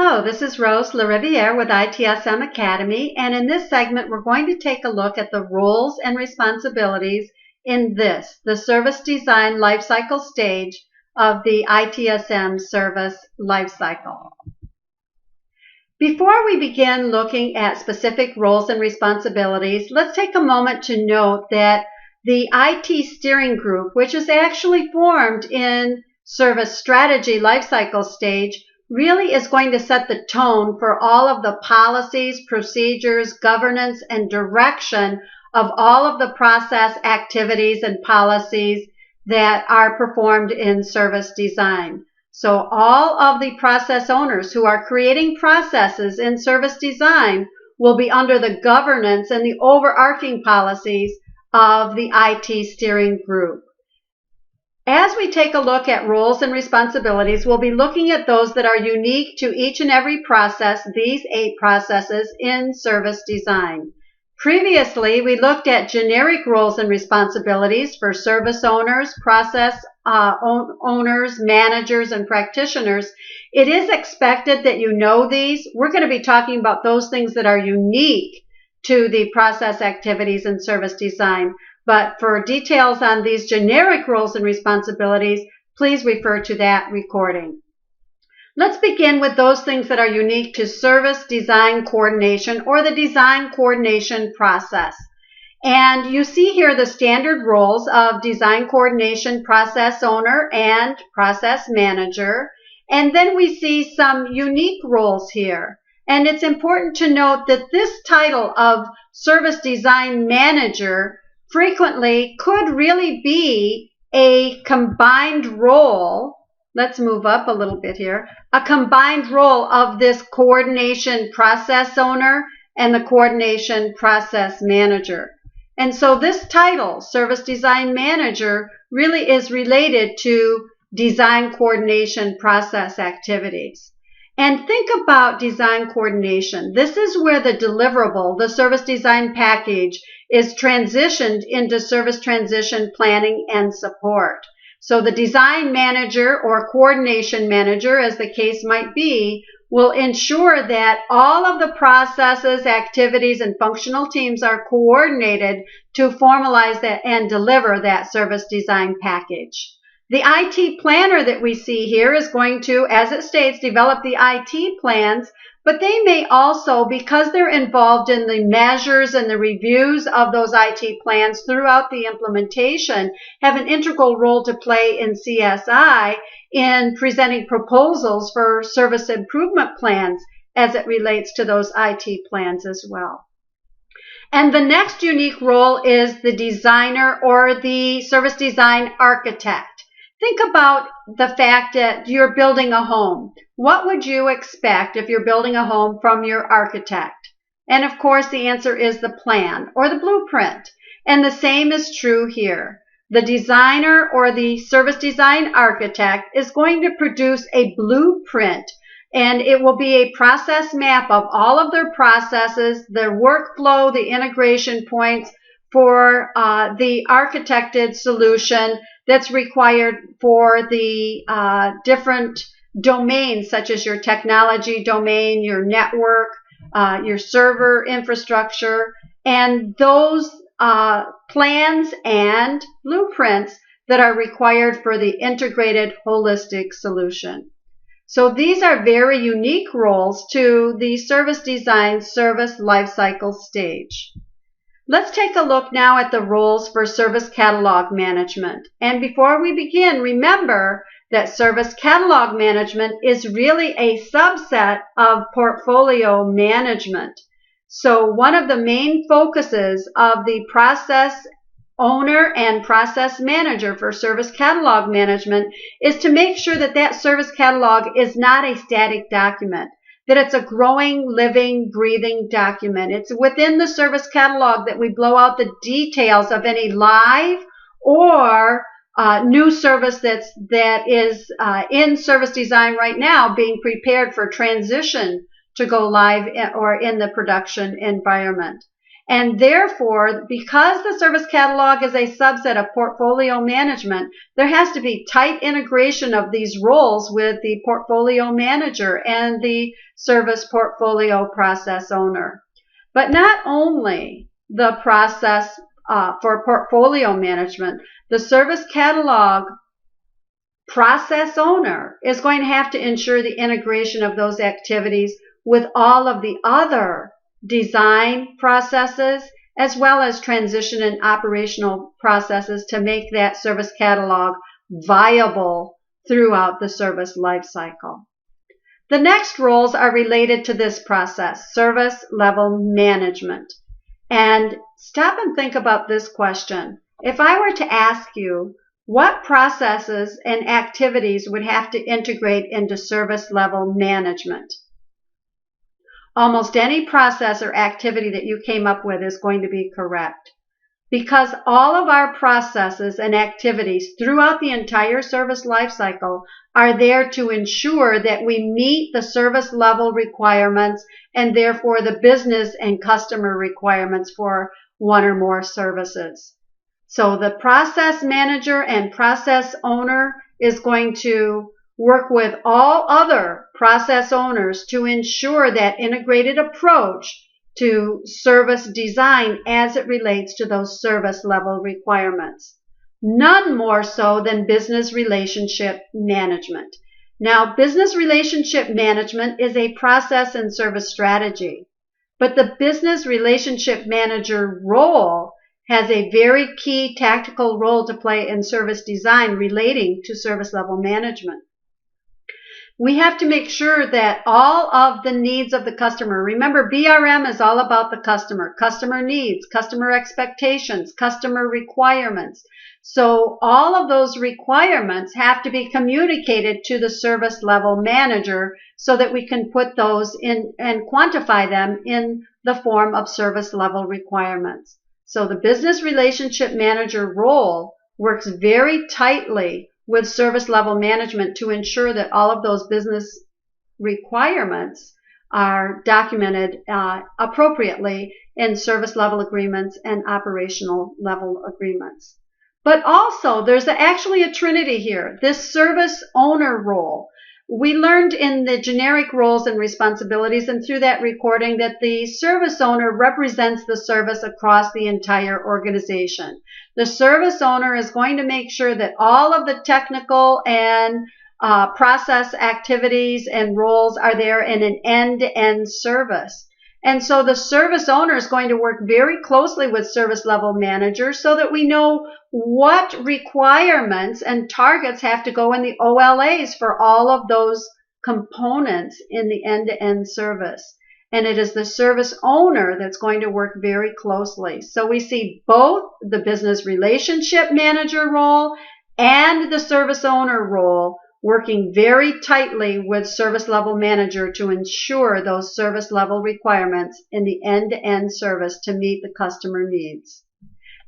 Hello, this is Rose LaRiviere with ITSM Academy, and in this segment we're going to take a look at the roles and responsibilities in the service design lifecycle stage of the ITSM service lifecycle. Before we begin looking at specific roles and responsibilities, let's take a moment to note that the IT steering group, which is actually formed in service strategy lifecycle stage, really is going to set the tone for all of the policies, procedures, governance, and direction of all of the process activities and policies that are performed in service design. So all of the process owners who are creating processes in service design will be under the governance and the overarching policies of the IT steering group. As we take a look at roles and responsibilities, we'll be looking at those that are unique to each and every process, these 8 processes in service design. Previously, we looked at generic roles and responsibilities for service owners, process owners, managers, and practitioners. It is expected that you know these. We're going to be talking about those things that are unique to the process activities in service design. But for details on these generic roles and responsibilities, please refer to that recording. Let's begin with those things that are unique to service design coordination or the design coordination process. And you see here the standard roles of design coordination process owner and process manager. And then we see some unique roles here. And it's important to note that this title of service design manager frequently could really be a combined role. Let's move up a little bit here. A combined role of this coordination process owner and the coordination process manager. And so this title, service design manager, really is related to design coordination process activities. And think about design coordination. This is where the deliverable, the service design package, is transitioned into service transition planning and support. So the design manager or coordination manager, as the case might be, will ensure that all of the processes, activities, and functional teams are coordinated to formalize that and deliver that service design package. The IT planner that we see here is going to, as it states, develop the IT plans, but they may also, because they're involved in the measures and the reviews of those IT plans throughout the implementation, have an integral role to play in CSI in presenting proposals for service improvement plans as it relates to those IT plans as well. And the next unique role is the designer or the service design architect. Think about the fact that you're building a home. What would you expect if you're building a home from your architect? And of course, the answer is the plan or the blueprint. And the same is true here. The designer or the service design architect is going to produce a blueprint, and it will be a process map of all of their processes, their workflow, the integration points for the architected solution that's required for the different domains, such as your technology domain, your network, your server infrastructure, and those plans and blueprints that are required for the integrated holistic solution. So these are very unique roles to the service design service lifecycle stage. Let's take a look now at the roles for service catalog management. And before we begin, remember that service catalog management is really a subset of portfolio management. So one of the main focuses of the process owner and process manager for service catalog management is to make sure that that service catalog is not a static document, that it's a growing, living, breathing document. It's within the service catalog that we blow out the details of any live or new service that is in service design right now, being prepared for transition to go live or in the production environment. And therefore, because the service catalog is a subset of portfolio management, there has to be tight integration of these roles with the portfolio manager and the service portfolio process owner. But not only the process for portfolio management, the service catalog process owner is going to have to ensure the integration of those activities with all of the other design processes, as well as transition and operational processes to make that service catalog viable throughout the service lifecycle. The next roles are related to this process, service level management. And stop and think about this question. If I were to ask you, what processes and activities would have to integrate into service level management? Almost any process or activity that you came up with is going to be correct, because all of our processes and activities throughout the entire service lifecycle are there to ensure that we meet the service level requirements and therefore the business and customer requirements for one or more services. So the process manager and process owner is going to work with all other process owners to ensure that integrated approach to service design as it relates to those service level requirements. None more so than business relationship management. Now, business relationship management is a process and service strategy, but the business relationship manager role has a very key tactical role to play in service design relating to service level management. We have to make sure that all of the needs of the customer, remember BRM is all about the customer needs, customer expectations, customer requirements. So all of those requirements have to be communicated to the service level manager so that we can put those in and quantify them in the form of service level requirements. So the business relationship manager role works very tightly with service level management to ensure that all of those business requirements are documented appropriately in service level agreements and operational level agreements. But also, there's actually a trinity here. This service owner role. We learned in the generic roles and responsibilities and through that recording that the service owner represents the service across the entire organization. The service owner is going to make sure that all of the technical and process activities and roles are there in an end-to-end service. And so the service owner is going to work very closely with service level managers so that we know what requirements and targets have to go in the OLAs for all of those components in the end-to-end service. And it is the service owner that's going to work very closely. So we see both the business relationship manager role and the service owner role working very tightly with service level manager to ensure those service level requirements in the end-to-end service to meet the customer needs.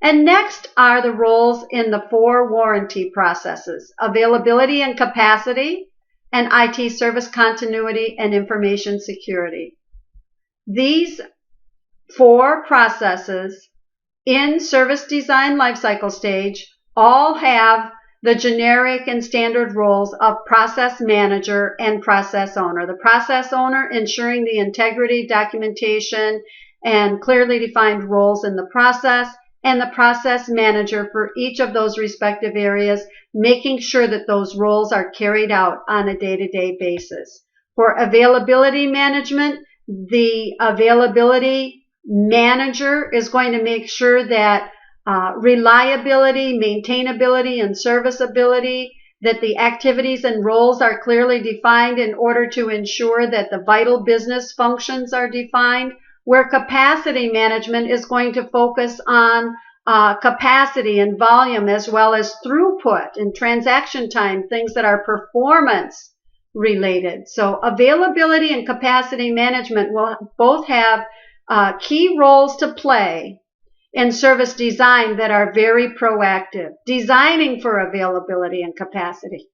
And next are the roles in the 4 warranty processes: availability and capacity, and IT service continuity and information security. These 4 processes in service design lifecycle stage all have the generic and standard roles of process manager and process owner. The process owner ensuring the integrity, documentation, and clearly defined roles in the process, and the process manager for each of those respective areas, making sure that those roles are carried out on a day-to-day basis. For availability management, the availability manager is going to make sure that reliability, maintainability, and serviceability, that the activities and roles are clearly defined in order to ensure that the vital business functions are defined, where capacity management is going to focus on capacity and volume as well as throughput and transaction time, things that are performance related. So availability and capacity management will both have key roles to play in service design that are very proactive, designing for availability and capacity.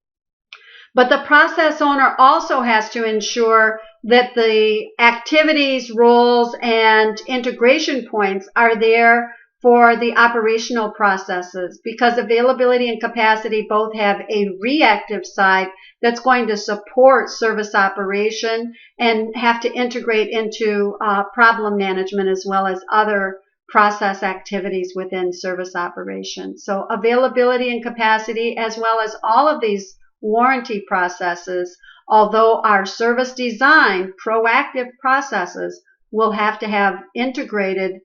But the process owner also has to ensure that the activities, roles, and integration points are there for the operational processes, because availability and capacity both have a reactive side that's going to support service operation and have to integrate into problem management as well as other process activities within service operation. So availability and capacity, as well as all of these warranty processes, although our service design proactive processes will have to have integrated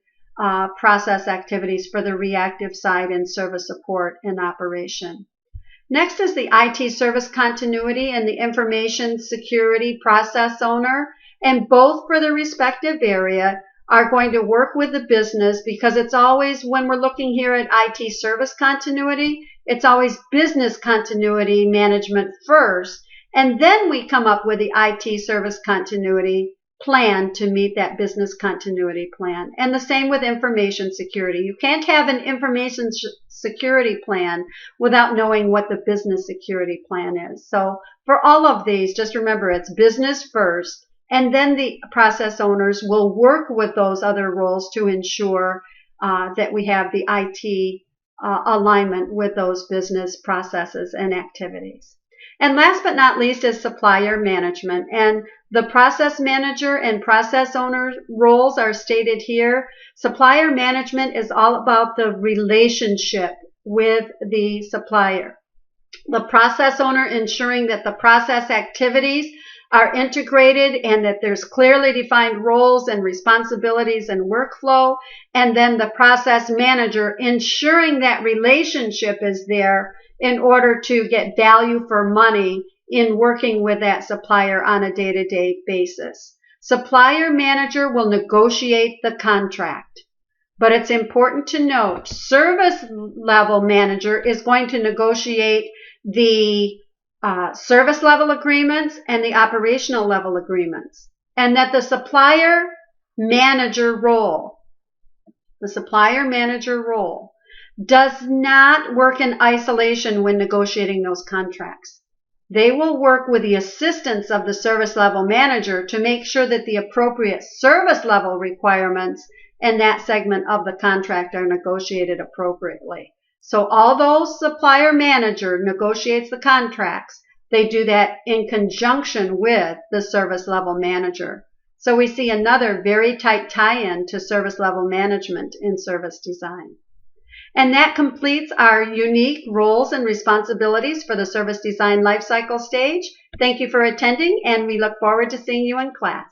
process activities for the reactive side and service support and operation. Next is the IT service continuity and the information security process owner, and both for the respective area are going to work with the business, because it's always, when we're looking here at IT service continuity, it's always business continuity management first, and then we come up with the IT service continuity plan to meet that business continuity plan. And the same with information security. You can't have an information security plan without knowing what the business security plan is. So for all of these, just remember it's business first, and then the process owners will work with those other roles to ensure that we have the IT alignment with those business processes and activities. And last but not least is supplier management. And the process manager and process owner roles are stated here. Supplier management is all about the relationship with the supplier. The process owner ensuring that the process activities are integrated and that there's clearly defined roles and responsibilities and workflow. And then the process manager ensuring that relationship is there in order to get value for money in working with that supplier on a day-to-day basis. Supplier manager will negotiate the contract. But it's important to note, service level manager is going to negotiate the service level agreements and the operational level agreements. And that the supplier manager role does not work in isolation when negotiating those contracts. They will work with the assistance of the service level manager to make sure that the appropriate service level requirements in that segment of the contract are negotiated appropriately. So although supplier manager negotiates the contracts, they do that in conjunction with the service level manager. So we see another very tight tie-in to service level management in service design. And that completes our unique roles and responsibilities for the service design lifecycle stage. Thank you for attending, and we look forward to seeing you in class.